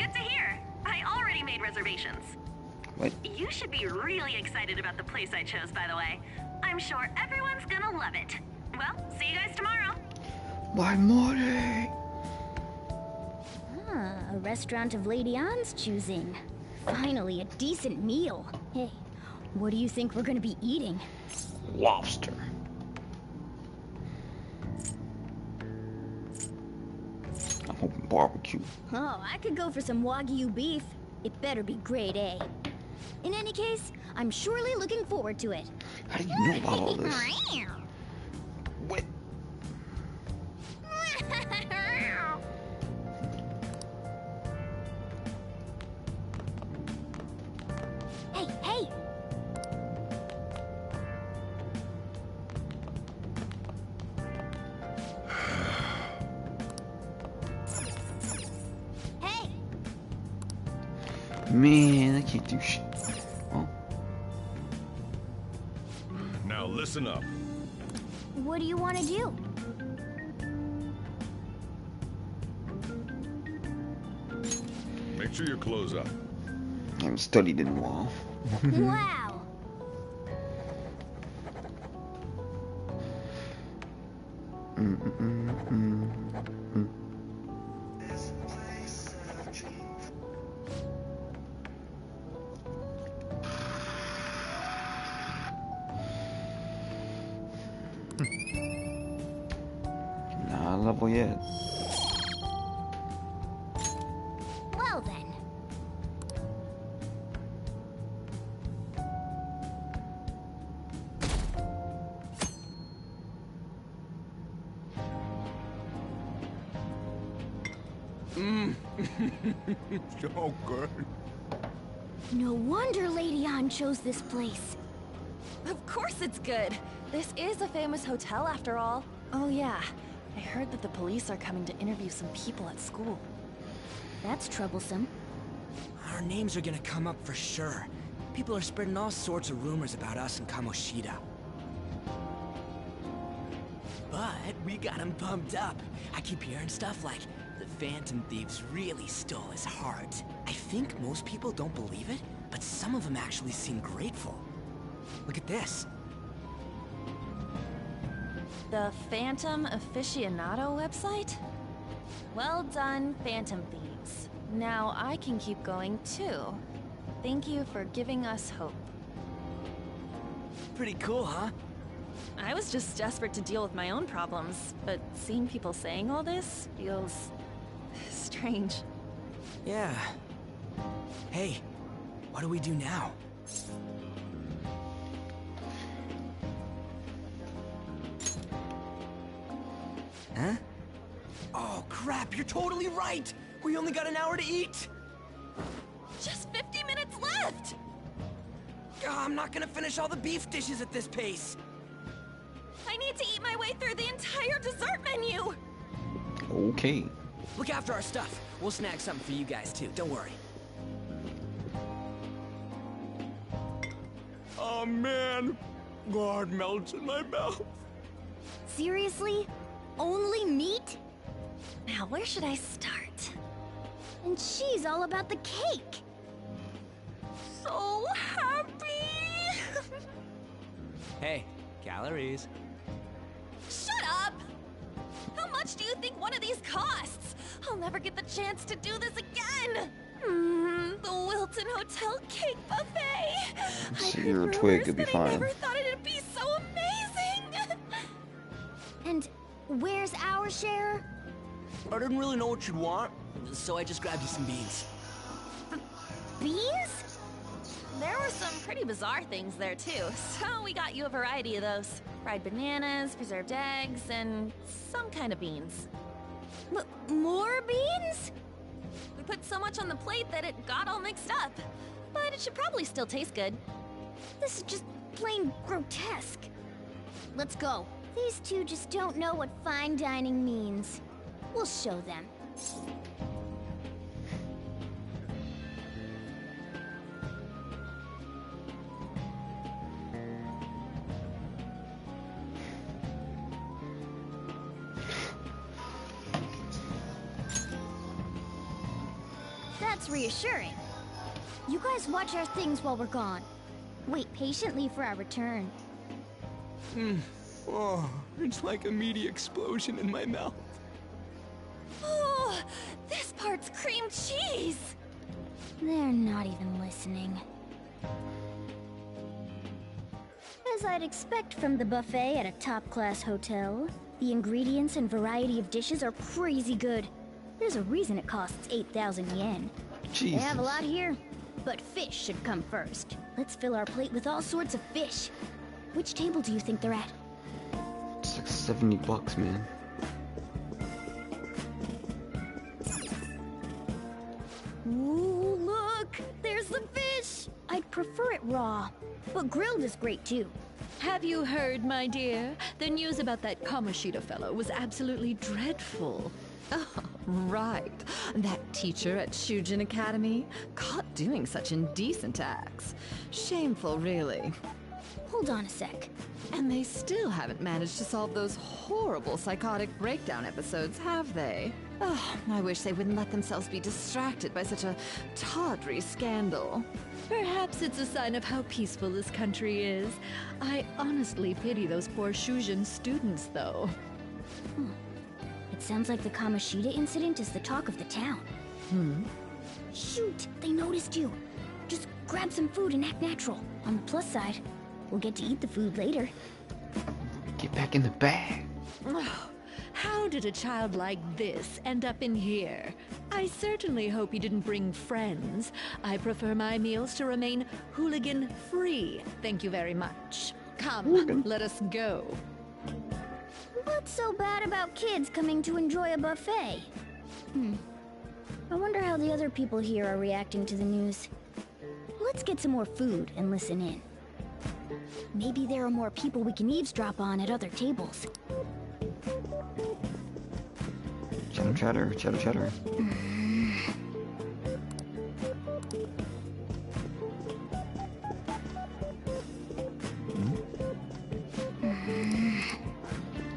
Good to hear. I already made reservations. What? You should be really excited about the place I chose, by the way. I'm sure everyone's gonna love it. Well, see you guys tomorrow. My money! Ah, a restaurant of Lady Ann's choosing. Finally, a decent meal. Hey, what do you think we're gonna be eating? Lobster. I'm hoping barbecue. Oh, I could go for some Wagyu beef. It better be grade A. In any case, I'm surely looking forward to it. How do you know about all this? What? Hey, hey! Hey! Man, I can't do shit. Oh. Now listen up. What do you want to do? Make sure your clothes up. I haven't studied in a while. Wow! Not level yet. Well then. So good. No wonder Lady Anne chose this place. Of course it's good. This is a famous hotel after all. Oh yeah, I heard that the police are coming to interview some people at school. That's troublesome. Our names are gonna come up for sure. People are spreading all sorts of rumors about us and Kamoshida. But we got him pumped up. I keep hearing stuff like, the Phantom Thieves really stole his heart. I think most people don't believe it, but some of them actually seem grateful. Look at this. The Phantom Aficionado website? Well done, Phantom Thieves. Now I can keep going too. Thank you for giving us hope. Pretty cool, huh? I was just desperate to deal with my own problems, but seeing people saying all this feels strange. Yeah. Hey, what do we do now? Huh? Oh crap, you're totally right! We only got an hour to eat! Just 50 minutes left! I'm not gonna finish all the beef dishes at this pace! I need to eat my way through the entire dessert menu! Okay. Look after our stuff. We'll snag something for you guys too, don't worry. Oh man, God melts in my mouth. Seriously? Only meat? Now, where should I start? And she's all about the cake. So happy! Hey, calories. Shut up! How much do you think one of these costs? I'll never get the chance to do this again! The Wilton Hotel Cake Buffet! See, I you're a heard twig, rumors, it'll be but fine. I never thought it'd be so amazing! And where's our share? I didn't really know what you'd want, so I just grabbed you some beans. Beans? There were some pretty bizarre things there too, so we got you a variety of those. Fried bananas, preserved eggs, and some kind of beans. More beans? We put so much on the plate that it got all mixed up. But it should probably still taste good. This is just plain grotesque. Let's go. These two just don't know what fine dining means. We'll show them. That's reassuring. You guys watch our things while we're gone. Wait patiently for our return. Oh, it's like a meaty explosion in my mouth. Oh, this part's cream cheese! They're not even listening. As I'd expect from the buffet at a top-class hotel, the ingredients and variety of dishes are crazy good. There's a reason it costs 8,000 yen. Jesus. They have a lot here, but fish should come first. Let's fill our plate with all sorts of fish. Which table do you think they're at? It's like $70, man. Ooh, look! There's the fish! I'd prefer it raw, but grilled is great too. Have you heard, my dear? The news about that Kamoshida fellow was absolutely dreadful. Oh, right. That teacher at Shujin Academy, caught doing such indecent acts. Shameful, really. Hold on a sec. And they still haven't managed to solve those horrible psychotic breakdown episodes, have they? Oh, I wish they wouldn't let themselves be distracted by such a tawdry scandal. Perhaps it's a sign of how peaceful this country is. I honestly pity those poor Shujin students, though. It sounds like the Kamoshida incident is the talk of the town. Shoot, they noticed you. Just grab some food and act natural. On the plus side, we'll get to eat the food later. Get back in the bag. Oh, how did a child like this end up in here? I certainly hope he didn't bring friends. I prefer my meals to remain hooligan-free. Thank you very much. Come, let us go. What's so bad about kids coming to enjoy a buffet? I wonder how the other people here are reacting to the news. Let's get some more food and listen in. Maybe there are more people we can eavesdrop on at other tables. Chatter, chatter, chatter, chatter.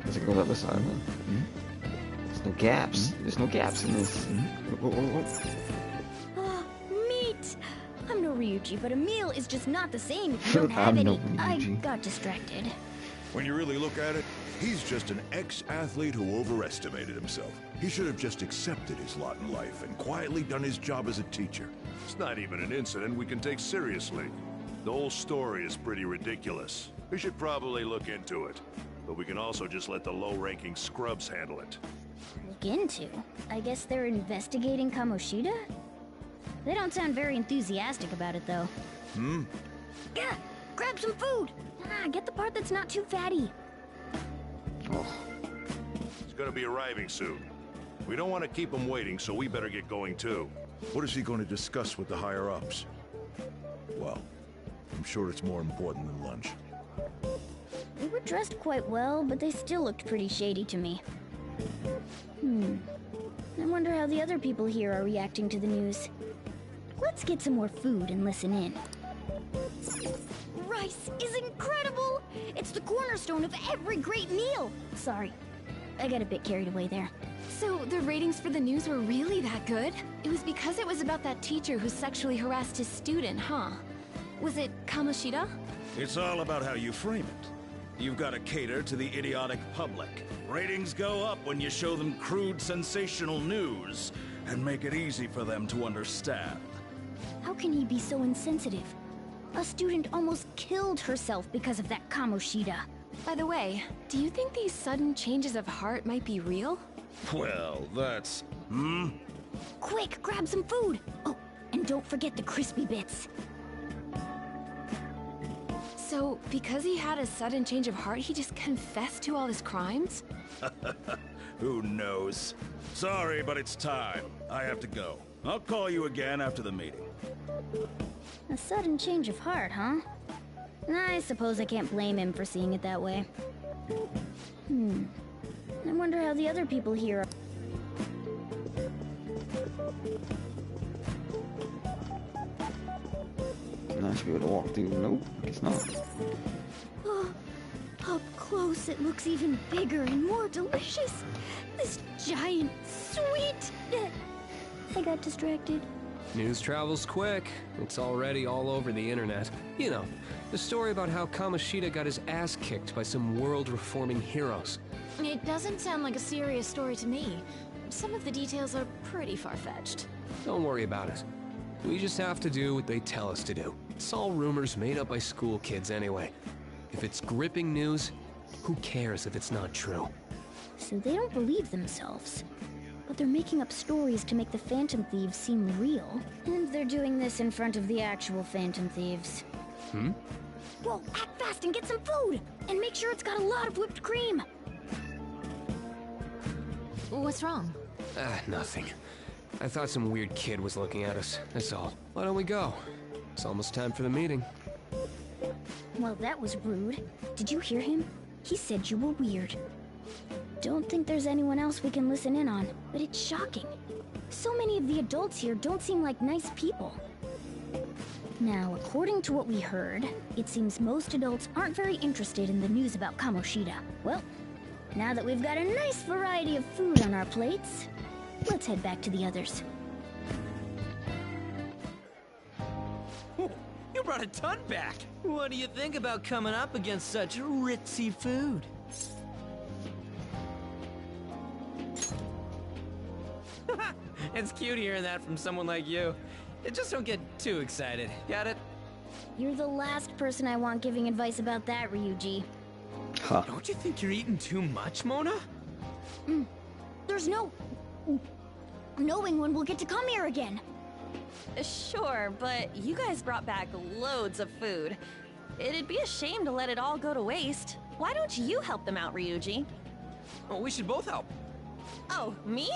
Does it go the other side, man? There's no gaps. There's no gaps in this. Oh, meat! I'm no Ryuji, but a meal is just not the same if you don't have I'm any. no I Ryuji. got distracted. When you really look at it, he's just an ex-athlete who overestimated himself. He should have just accepted his lot in life and quietly done his job as a teacher. It's not even an incident we can take seriously. The whole story is pretty ridiculous. We should probably look into it. But we can also just let the low-ranking scrubs handle it. Look into? I guess they're investigating Kamoshida? They don't sound very enthusiastic about it, though. Yeah, grab some food! Get the part that's not too fatty. He's gonna be arriving soon. We don't want to keep him waiting, so we better get going too. What is he going to discuss with the higher-ups? Well, I'm sure it's more important than lunch. They were dressed quite well, but they still looked pretty shady to me. I wonder how the other people here are reacting to the news. Let's get some more food and listen in. Rice is incredible! It's the cornerstone of every great meal! Sorry, I got a bit carried away there. So the ratings for the news were really that good? It was because it was about that teacher who sexually harassed his student, huh? Was it Kamoshida? It's all about how you frame it. You've got to cater to the idiotic public. Ratings go up when you show them crude, sensational news and make it easy for them to understand. How can he be so insensitive? A student almost killed herself because of that Kamoshida. By the way, do you think these sudden changes of heart might be real? Well, that's... Quick, grab some food! Oh, and don't forget the crispy bits. So, because he had a sudden change of heart, he just confessed to all his crimes? Who knows? Sorry, but it's time. I have to go. I'll call you again after the meeting. A sudden change of heart, huh? I suppose I can't blame him for seeing it that way. I wonder how the other people here are. I should be able to walk through. Nope, it's not. Oh, up close, it looks even bigger and more delicious. This giant, sweet... I got distracted. News travels quick. It's already all over the internet. You know, the story about how Kamoshida got his ass kicked by some world-reforming heroes. It doesn't sound like a serious story to me. Some of the details are pretty far-fetched. Don't worry about it. We just have to do what they tell us to do. It's all rumors made up by school kids anyway. If it's gripping news, who cares if it's not true? So they don't believe themselves. But they're making up stories to make the Phantom Thieves seem real. And they're doing this in front of the actual Phantom Thieves. Whoa, act fast and get some food! And make sure it's got a lot of whipped cream! What's wrong? Nothing. I thought some weird kid was looking at us, that's all. Why don't we go? It's almost time for the meeting. Well, that was rude. Did you hear him? He said you were weird. Don't think there's anyone else we can listen in on, but it's shocking. So many of the adults here don't seem like nice people. Now, according to what we heard, it seems most adults aren't very interested in the news about Kamoshida. Well, now that we've got a nice variety of food on our plates, let's head back to the others. You brought a ton back! What do you think about coming up against such ritzy food? It's cute hearing that from someone like you. Just don't get too excited, got it? You're the last person I want giving advice about that, Ryuji. Huh. Don't you think you're eating too much, Mona? There's no knowing when we'll get to come here again. Sure, but you guys brought back loads of food. It'd be a shame to let it all go to waste. Why don't you help them out, Ryuji? Oh, we should both help. Oh, me?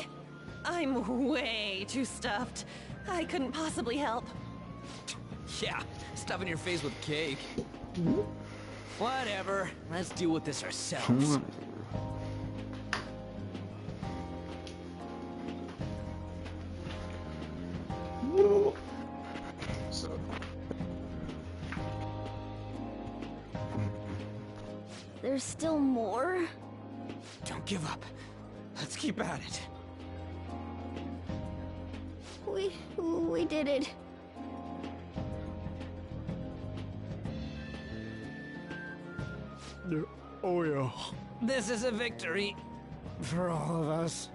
I'm way too stuffed. I couldn't possibly help. Yeah, stuffing your face with cake. Whatever, let's deal with this ourselves. There's still more? Don't give up. Let's keep at it. We did it. Oh yeah. This is a victory for all of us.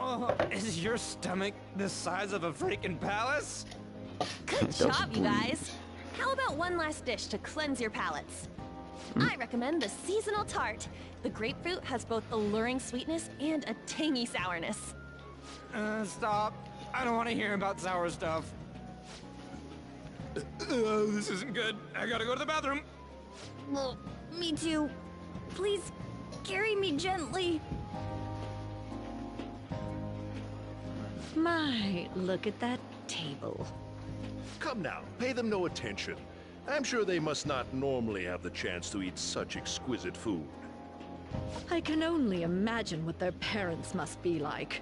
Oh, is your stomach the size of a freaking palace? Good job, you guys. How about one last dish to cleanse your palates? I recommend the seasonal tart. The grapefruit has both alluring sweetness and a tangy sourness. Stop. I don't want to hear about sour stuff. This isn't good. I gotta go to the bathroom. Well, me too. Please, carry me gently. My, look at that table. Come now, pay them no attention. I'm sure they must not normally have the chance to eat such exquisite food. I can only imagine what their parents must be like.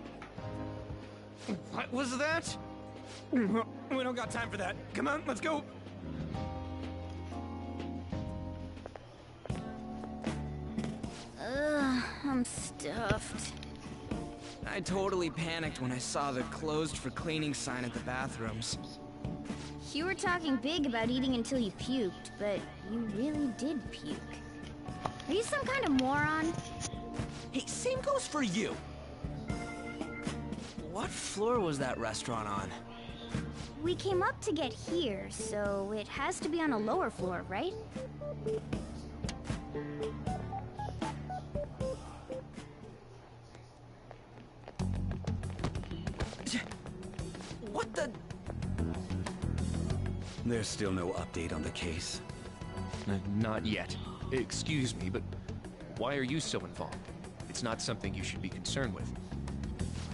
What was that? We don't got time for that. Come on, let's go. I'm stuffed. I totally panicked when I saw the closed for cleaning sign at the bathrooms. You were talking big about eating until you puked, but you really did puke. Are you some kind of moron? Hey, same goes for you. What floor was that restaurant on? We came up to get here, so it has to be on a lower floor, right? What the? There's still no update on the case. Not yet. Excuse me, but why are you so involved? It's not something you should be concerned with.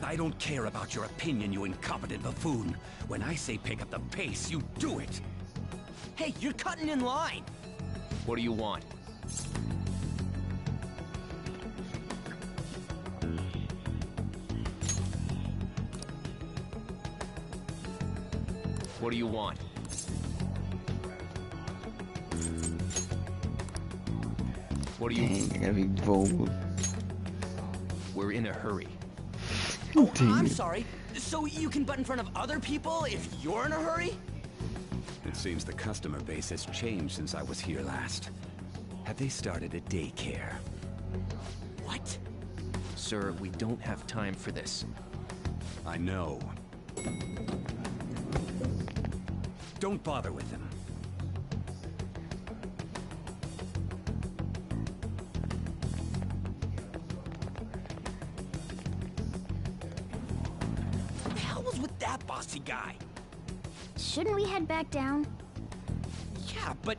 I don't care about your opinion, you incompetent buffoon. When I say pick up the pace, you do it. Hey, you're cutting in line! What do you want? What do you want? What do you... Dang, I gotta be bold. We're in a hurry. Oh, I'm sorry. So you can butt in front of other people if you're in a hurry? It seems the customer base has changed since I was here last. Have they started a daycare? What? Sir, we don't have time for this. I know. Don't bother with them. What the hell was with that bossy guy? Shouldn't we head back down? Yeah, but...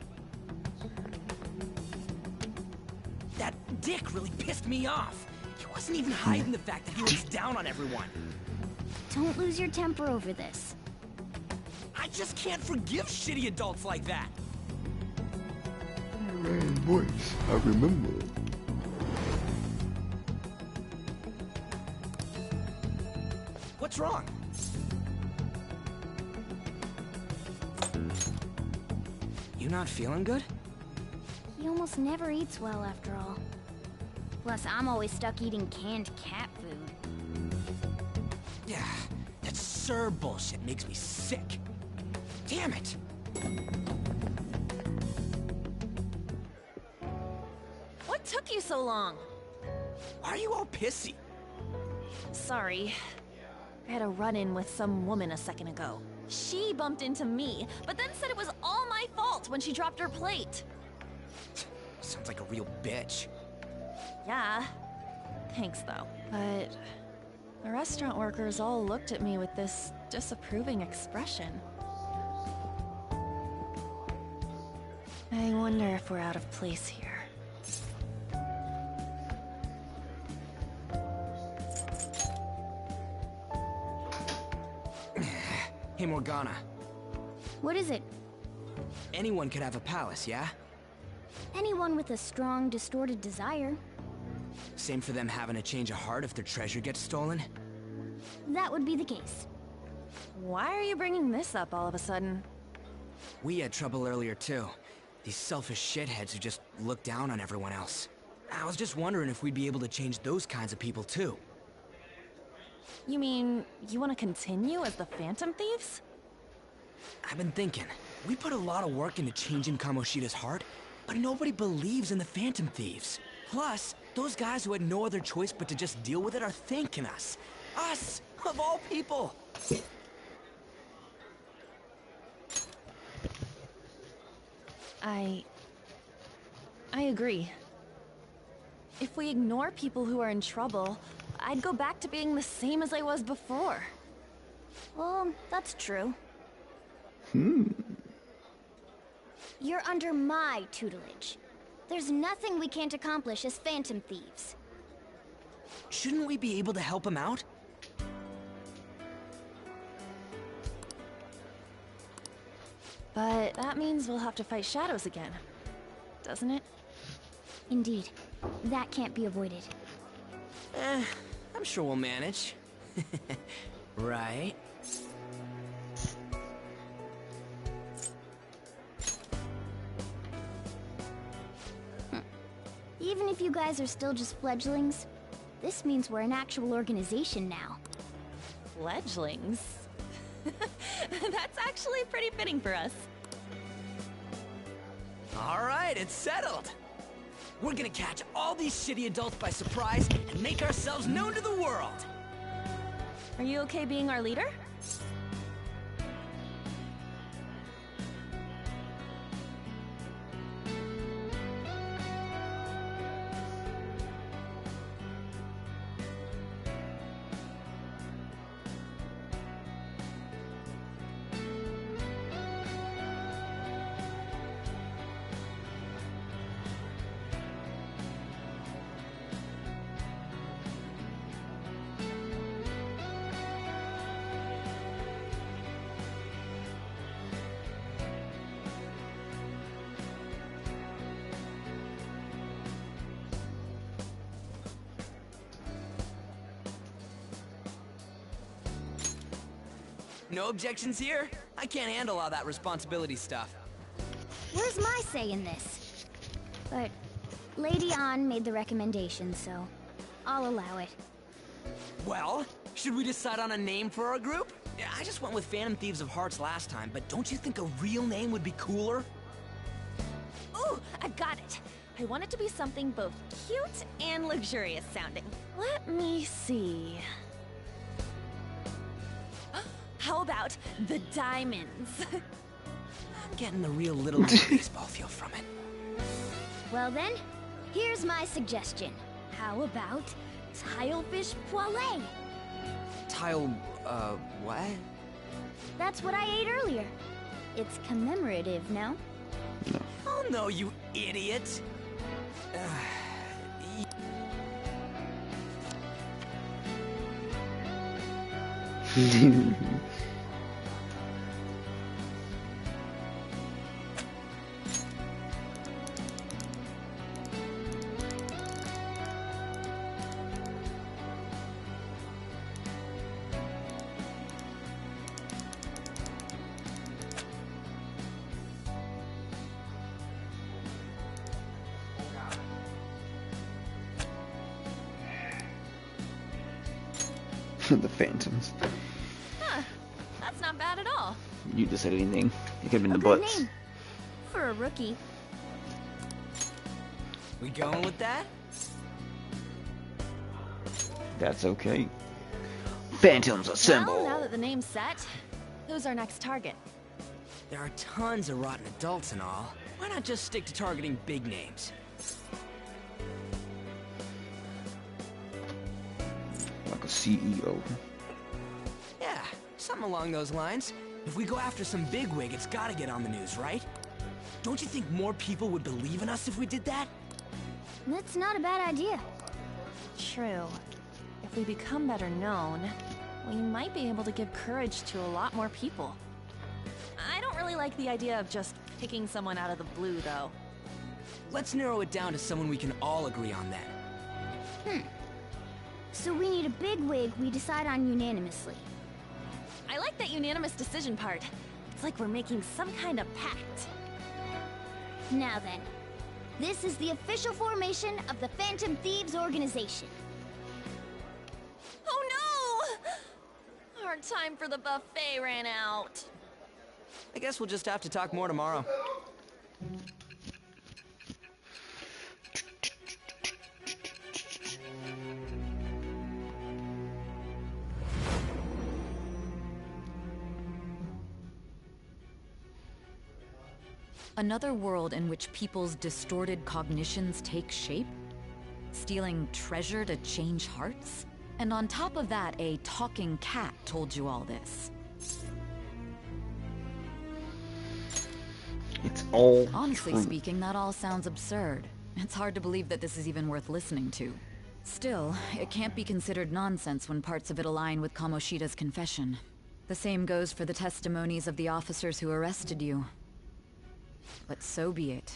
that dick really pissed me off. He wasn't even hiding the fact that he looks down on everyone. Don't lose your temper over this. I just can't forgive shitty adults like that. Man, voice, I remember. What's wrong? You not feeling good? He almost never eats well after all. Plus, I'm always stuck eating canned cat food. Yeah, that Sir bullshit makes me sick. Damn it! What took you so long? Why are you all pissy? Sorry. I had a run-in with some woman a second ago. She bumped into me, but then said it was all my fault when she dropped her plate. Sounds like a real bitch. Yeah. Thanks, though. But the restaurant workers all looked at me with this disapproving expression. I wonder if we're out of place here. Hey, Morgana. What is it? Anyone could have a palace, yeah? Anyone with a strong, distorted desire. Same for them having a change of heart if their treasure gets stolen? That would be the case. Why are you bringing this up all of a sudden? We had trouble earlier, too. These selfish shitheads who just look down on everyone else. I was just wondering if we'd be able to change those kinds of people, too. You mean, you want to continue as the Phantom Thieves? I've been thinking. We put a lot of work into changing Kamoshida's heart, but nobody believes in the Phantom Thieves. Plus, those guys who had no other choice but to just deal with it are thanking us. Us, of all people! I agree. If we ignore people who are in trouble, I'd go back to being the same as I was before. Well, that's true. You're under my tutelage. There's nothing we can't accomplish as Phantom Thieves. Shouldn't we be able to help him out? But that means we'll have to fight shadows again, doesn't it? Indeed. That can't be avoided. I'm sure we'll manage. Right? Even if you guys are still just fledglings, this means we're an actual organization now. Fledglings? That's actually pretty fitting for us. Alright, it's settled! We're gonna catch all these shitty adults by surprise and make ourselves known to the world! Are you okay being our leader? No objections here? I can't handle all that responsibility stuff. Where's my say in this? But Lady An made the recommendation, so I'll allow it. Well, should we decide on a name for our group? Yeah, I just went with Phantom Thieves of Hearts last time, but don't you think a real name would be cooler? Ooh, I've got it. I want it to be something both cute and luxurious sounding. Let me see. How about the Diamonds? I'm getting the real Little League baseball feel from it. Well then, here's my suggestion. How about Tilefish Poêlée? What? That's what I ate earlier. It's commemorative, no? Oh no, you idiot! The Phantoms. Huh, that's not bad at all. You just said anything. It could have been the Good butts. name. For a rookie. We going with that? That's okay. Phantoms assemble. Well, now that the name's set, who's our next target? There are tons of rotten adults and all. Why not just stick to targeting big names? Like a CEO. Yeah, something along those lines. If we go after some bigwig, it's gotta get on the news, right? Don't you think more people would believe in us if we did that? That's not a bad idea. True. If we become better known, we might be able to give courage to a lot more people. I don't really like the idea of just picking someone out of the blue, though. Let's narrow it down to someone we can all agree on then. So we need a big wig we decide on unanimously. I like that unanimous decision part. It's like we're making some kind of pact. Now then, this is the official formation of the Phantom Thieves organization. Oh no! Our time for the buffet ran out. I guess we'll just have to talk more tomorrow. Another world in which people's distorted cognitions take shape? Stealing treasure to change hearts? And on top of that, a talking cat told you all this. It's all Honestly true. speaking, that all sounds absurd. It's hard to believe that this is even worth listening to. Still, it can't be considered nonsense when parts of it align with Kamoshida's confession. The same goes for the testimonies of the officers who arrested you. But so be it.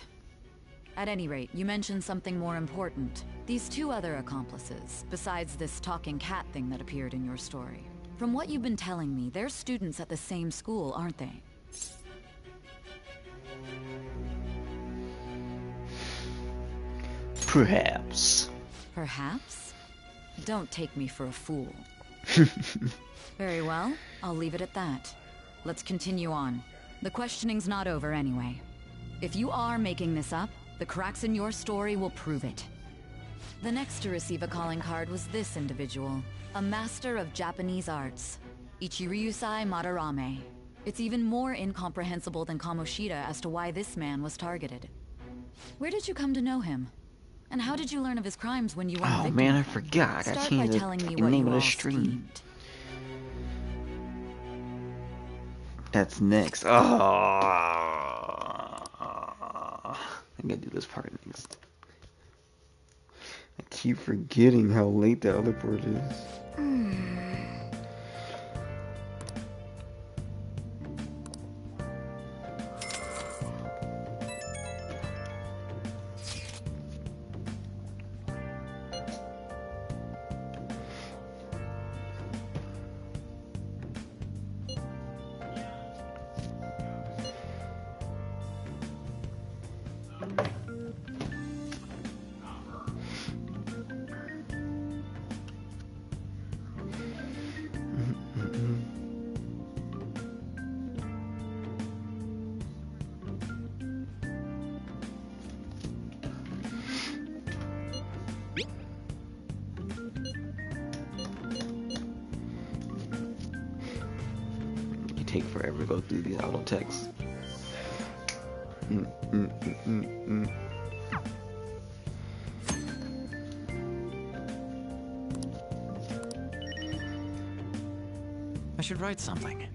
At any rate, you mentioned something more important. These two other accomplices, besides this talking cat thing that appeared in your story. From what you've been telling me, they're students at the same school, aren't they? Perhaps. Perhaps? Don't take me for a fool. Very well, I'll leave it at that. Let's continue on. The questioning's not over anyway. If you are making this up, the cracks in your story will prove it. The next to receive a calling card was this individual, a master of Japanese arts, Ichiryusai Madarame. It's even more incomprehensible than Kamoshida as to why this man was targeted. Where did you come to know him? And how did you learn of his crimes when you weren't Oh victim? man, I forgot. I Start changed by the telling me fucking what name you of all the stream. schemed. That's next. Oh, I gotta do this part next. I keep forgetting how late that other part is. take forever to go through these auto texts. I should write something.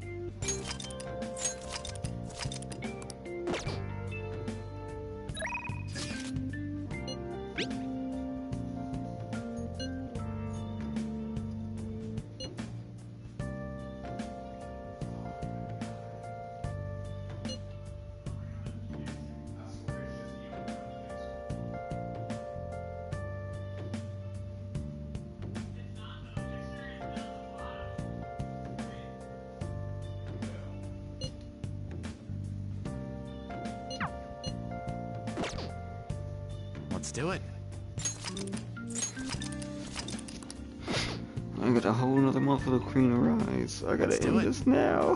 Let's do it. I got a whole nother month for the Queen to rise. I gotta end this now.